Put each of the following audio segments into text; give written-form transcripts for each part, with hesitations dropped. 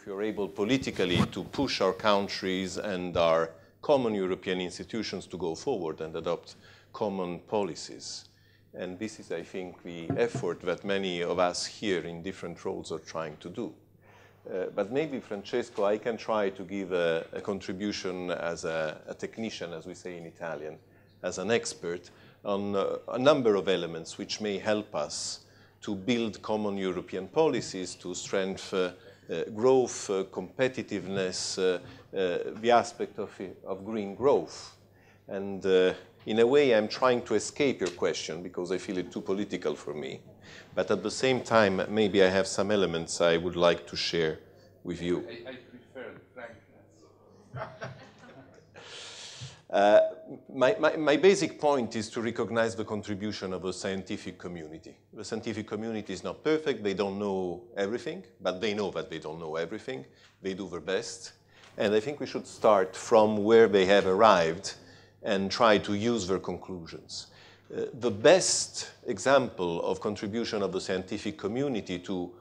if you're able politically to push our countries and our common European institutions to go forward and adopt common policies. And this is, I think, the effort that many of us here in different roles are trying to do. But maybe, Francesco, I can try to give a contribution as a technician, as we say in Italian, as an expert on a number of elements which may help us to build common European policies to strengthen growth, competitiveness, the aspect of green growth. And in a way, I'm trying to escape your question because I feel it too political for me. But at the same time, maybe I have some elements I would like to share with you. I prefer frankness. My basic point is to recognize the contribution of the scientific community. The scientific community is not perfect. They don't know everything, but they know that they don't know everything. They do their best. And I think we should start from where they have arrived and try to use their conclusions. The best example of contribution of the scientific community to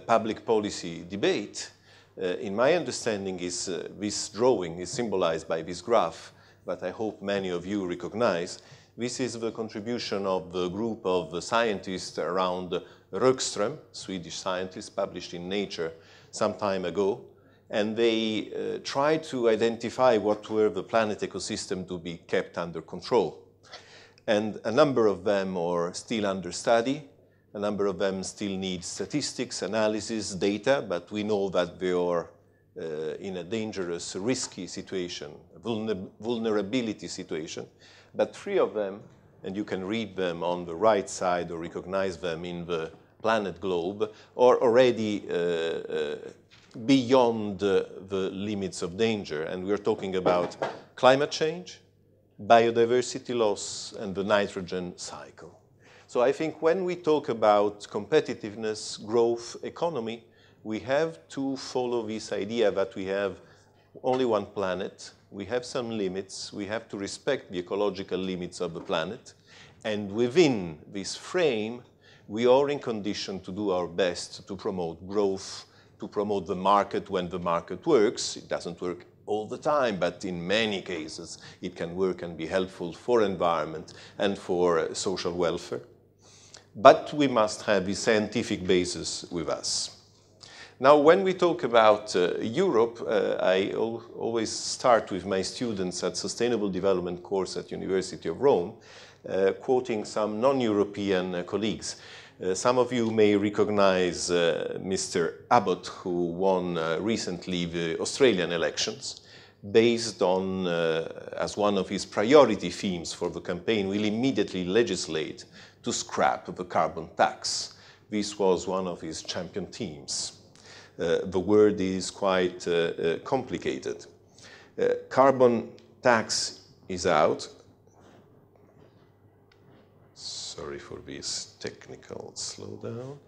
public policy debate, in my understanding, is this drawing is symbolized by this graph, but I hope many of you recognize. This is the contribution of the group of scientists around Rökström, Swedish scientists, published in Nature some time ago. And they tried to identify what were the planet ecosystem to be kept under control. And a number of them are still under study. A number of them still need statistics, analysis, data, but we know that they are in a dangerous, risky situation, a vulnerability situation. But 3 of them, and you can read them on the right side or recognize them in the planet globe, are already beyond the limits of danger. And we're talking about climate change, biodiversity loss, and the nitrogen cycle. So I think when we talk about competitiveness, growth, economy, we have to follow this idea that we have only one planet, we have some limits, we have to respect the ecological limits of the planet, and within this frame, we are in condition to do our best to promote growth, to promote the market when the market works. It doesn't work all the time, but in many cases, it can work and be helpful for environment and for social welfare. But we must have the scientific basis with us. Now, when we talk about Europe, I always start with my students at Sustainable Development course at University of Rome, quoting some non-European colleagues. Some of you may recognize Mr. Abbott, who won recently the Australian elections, based on, as one of his priority themes for the campaign, will immediately legislate to scrap the carbon tax. This was one of his champion themes. The word is quite complicated. Carbon tax is out. Sorry for this technical slowdown.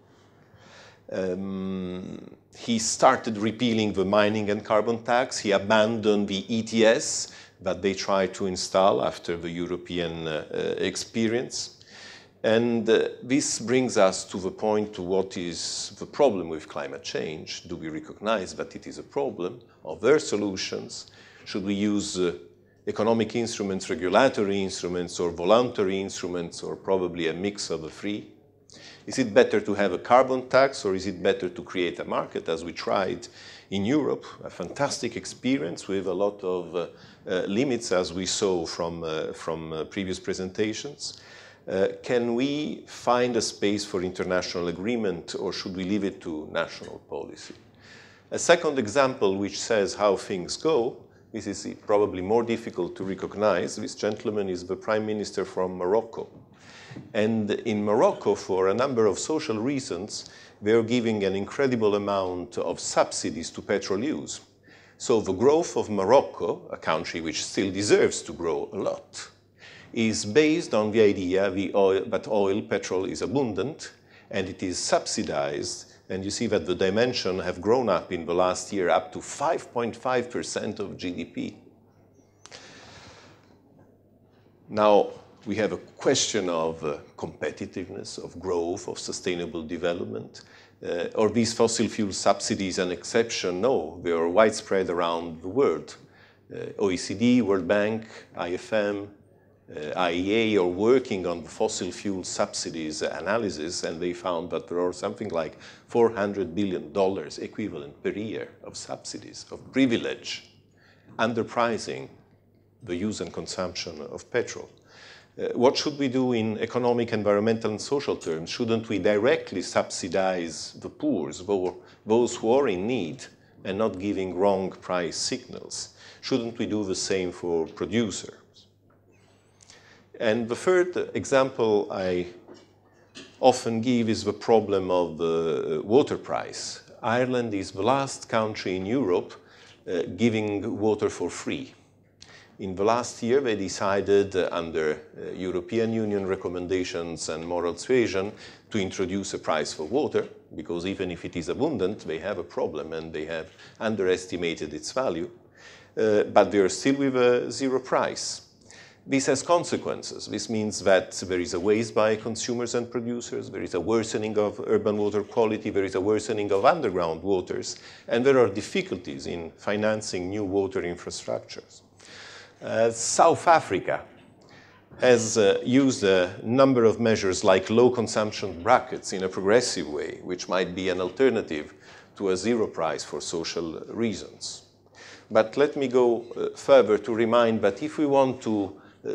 He started repealing the mining and carbon tax. He abandoned the ETS that they tried to install after the European experience. And this brings us to the point to what is the problem with climate change. Do we recognize that it is a problem? Are there solutions? Should we use economic instruments, regulatory instruments, or voluntary instruments, or probably a mix of the 3? Is it better to have a carbon tax, or is it better to create a market, as we tried in Europe? A fantastic experience with a lot of limits, as we saw from previous presentations. Can we find a space for international agreement, or should we leave it to national policy? A second example which says how things go, this is probably more difficult to recognize. This gentleman is the Prime Minister from Morocco. And in Morocco, for a number of social reasons, they are giving an incredible amount of subsidies to petrol use. So the growth of Morocco, a country which still deserves to grow a lot, is based on the idea that oil, petrol is abundant, and it is subsidized. And you see that the dimensions have grown up in the last year up to 5.5% of GDP. Now, we have a question of competitiveness, of growth, of sustainable development. Are these fossil fuel subsidies an exception? No, they are widespread around the world. OECD, World Bank, IFM, IEA are working on the fossil fuel subsidies analysis, and they found that there are something like $400 billion equivalent per year of subsidies, of privilege, underpricing the use and consumption of petrol. What should we do in economic, environmental, and social terms? Shouldn't we directly subsidize the poor, those who are in need, and not giving wrong price signals? Shouldn't we do the same for producers? And the third example I often give is the problem of the water price. Ireland is the last country in Europe giving water for free. In the last year, they decided, under European Union recommendations and moral suasion, to introduce a price for water, because even if it is abundant, they have a problem and they have underestimated its value. But they are still with a zero price. This has consequences. This means that there is a waste by consumers and producers, there is a worsening of urban water quality, there is a worsening of underground waters, and there are difficulties in financing new water infrastructures. South Africa has used a number of measures like low consumption brackets in a progressive way, which might be an alternative to a zero price for social reasons. But let me go further to remind that if we want to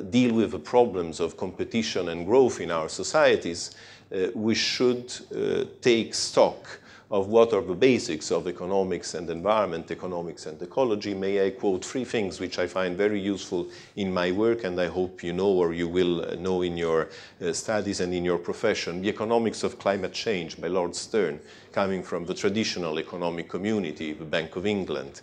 deal with the problems of competition and growth in our societies, we should take stock of what are the basics of economics and environment, economics and ecology. May I quote three things which I find very useful in my work, and I hope you know or you will know in your studies and in your profession. The Economics of Climate Change by Lord Stern, coming from the traditional economic community, the Bank of England.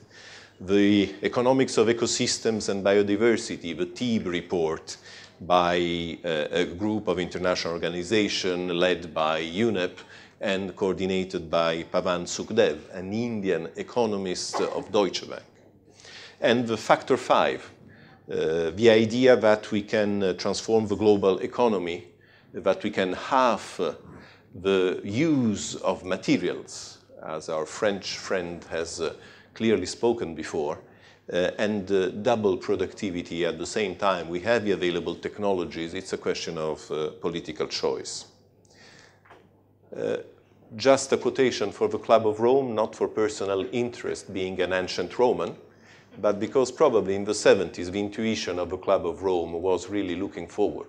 The Economics of Ecosystems and Biodiversity, the TEEB report by a group of international organizations led by UNEP and coordinated by Pavan Sukhdev, an Indian economist of Deutsche Bank. And the factor 5, the idea that we can transform the global economy, that we can halve the use of materials, as our French friend has clearly spoken before, and double productivity at the same time. We have the available technologies. It's a question of political choice. Just a quotation for the Club of Rome, not for personal interest, being an ancient Roman, but because probably in the 70s, the intuition of the Club of Rome was really looking forward.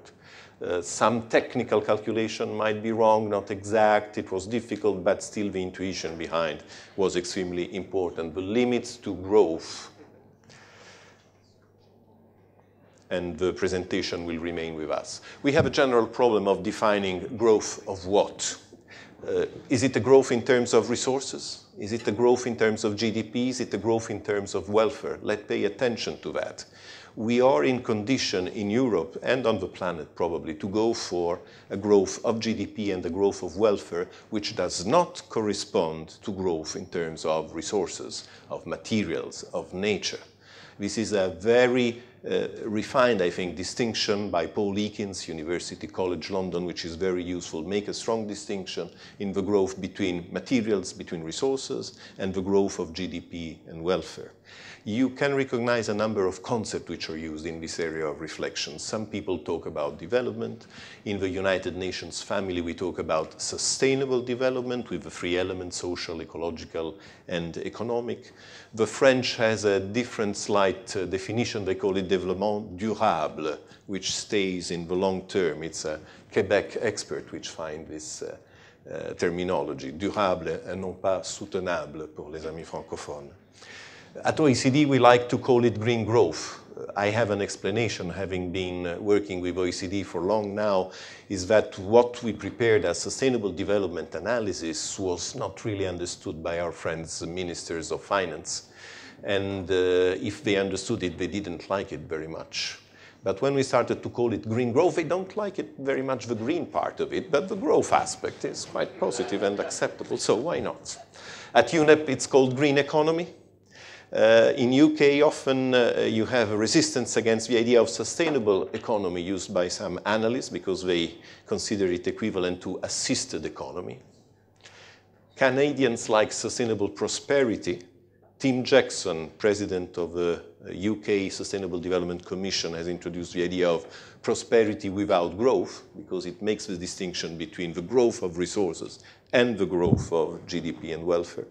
Some technical calculation might be wrong, not exact, it was difficult, but still the intuition behind was extremely important. The limits to growth, and the presentation will remain with us. We have a general problem of defining growth of what? Is it a growth in terms of resources? Is it a growth in terms of GDP? Is it a growth in terms of welfare? Let's pay attention to that. We are in condition in Europe and on the planet probably to go for a growth of GDP and a growth of welfare which does not correspond to growth in terms of resources, of materials, of nature. This is a very refined, I think, distinction by Paul Eakins, University College London, which is very useful. Make a strong distinction in the growth between materials, between resources, and the growth of GDP and welfare. You can recognize a number of concepts which are used in this area of reflection. Some people talk about development. In the United Nations family, we talk about sustainable development with the three elements, social, ecological, and economic. The French has a different slight definition. They call it développement durable, which stays in the long term. It's a Quebec expert which finds this terminology, durable et non pas soutenable pour les amis francophones. At OECD, we like to call it green growth. I have an explanation, having been working with OECD for long now, is that what we prepared as sustainable development analysis was not really understood by our friends, ministers of finance. And if they understood it, they didn't like it very much. But when we started to call it green growth, they don't like it very much, the green part of it, but the growth aspect is quite positive and acceptable, so why not? At UNEP, it's called green economy. In UK, often you have a resistance against the idea of sustainable economy used by some analysts because they consider it equivalent to assisted economy. Canadians like sustainable prosperity. Tim Jackson, president of the UK Sustainable Development Commission, has introduced the idea of prosperity without growth, because it makes the distinction between the growth of resources and the growth of GDP and welfare.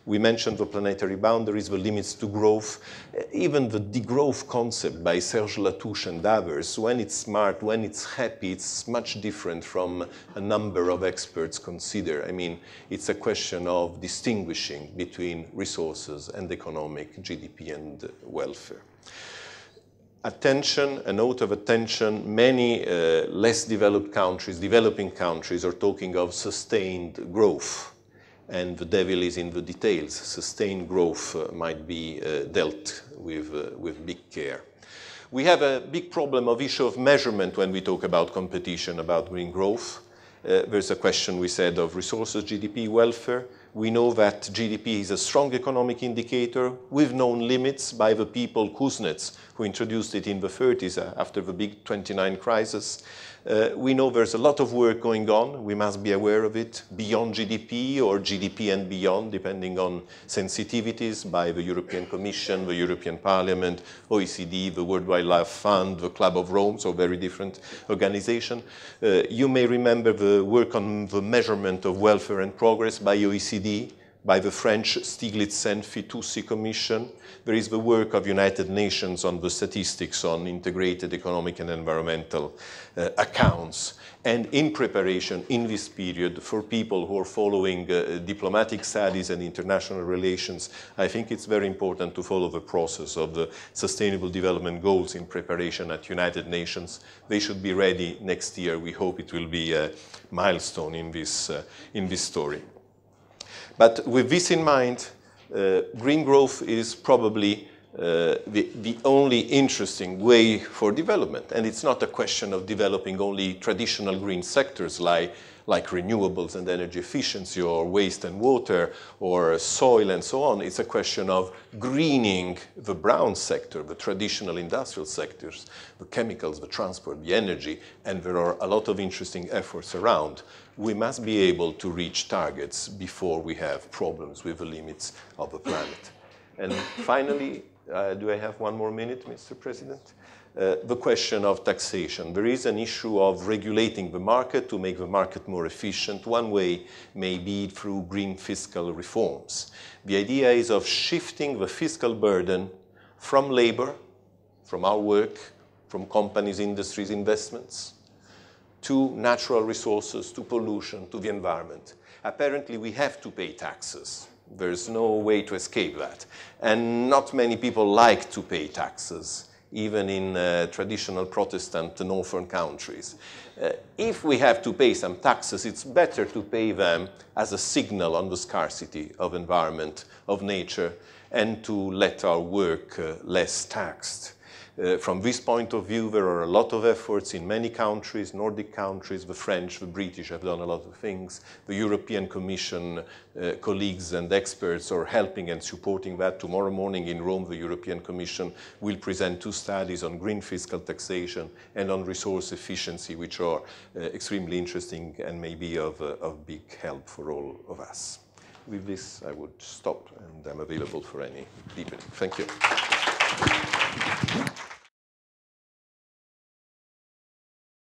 We mentioned the planetary boundaries, the limits to growth, even the degrowth concept by Serge Latouche and others. When it's smart, when it's happy, it's much different from a number of experts consider. I mean, it's a question of distinguishing between resources and economic GDP and welfare. Attention, a note of attention, many less developed countries, developing countries, are talking of sustained growth. And the devil is in the details. Sustained growth might be dealt with big care. We have a big problem of issue of measurement when we talk about competition, about green growth. There's a question, we said, of resources, GDP, welfare. We know that GDP is a strong economic indicator with known limits by the people, Kuznets, who introduced it in the 30s after the big 29 crisis. We know there's a lot of work going on. We must be aware of it beyond GDP or GDP and beyond, depending on sensitivities by the European Commission, the European Parliament, OECD, the World Wildlife Fund, the Club of Rome, so very different organizations. You may remember the work on the measurement of welfare and progress by OECD, by the French Stiglitz-Fitoussi Commission. There is the work of United Nations on the statistics on integrated economic and environmental accounts. And in preparation in this period for people who are following diplomatic studies and international relations, I think it's very important to follow the process of the Sustainable Development Goals in preparation at United Nations. They should be ready next year. We hope it will be a milestone in this story. But with this in mind, green growth is probably the only interesting way for development. And it's not a question of developing only traditional green sectors like renewables and energy efficiency or waste and water or soil and so on. It's a question of greening the brown sector, the traditional industrial sectors, the chemicals, the transport, the energy, and there are a lot of interesting efforts around. We must be able to reach targets before we have problems with the limits of the planet. And finally, do I have one more minute, Mr. President? The question of taxation. There is an issue of regulating the market to make the market more efficient. One way may be through green fiscal reforms. The idea is of shifting the fiscal burden from labor, from our work, from companies, industries, investments, to natural resources, to pollution, to the environment. Apparently, we have to pay taxes. There's no way to escape that. And not many people like to pay taxes, even in traditional Protestant northern countries. If we have to pay some taxes, it's better to pay them as a signal on the scarcity of environment, of nature, and to let our work less taxed. From this point of view, there are a lot of efforts in many countries, Nordic countries, the French, the British have done a lot of things. The European Commission colleagues and experts are helping and supporting that. Tomorrow morning in Rome, the European Commission will present 2 studies on green fiscal taxation and on resource efficiency, which are extremely interesting and may be of big help for all of us. With this, I would stop, and I'm available for any deepening. Thank you.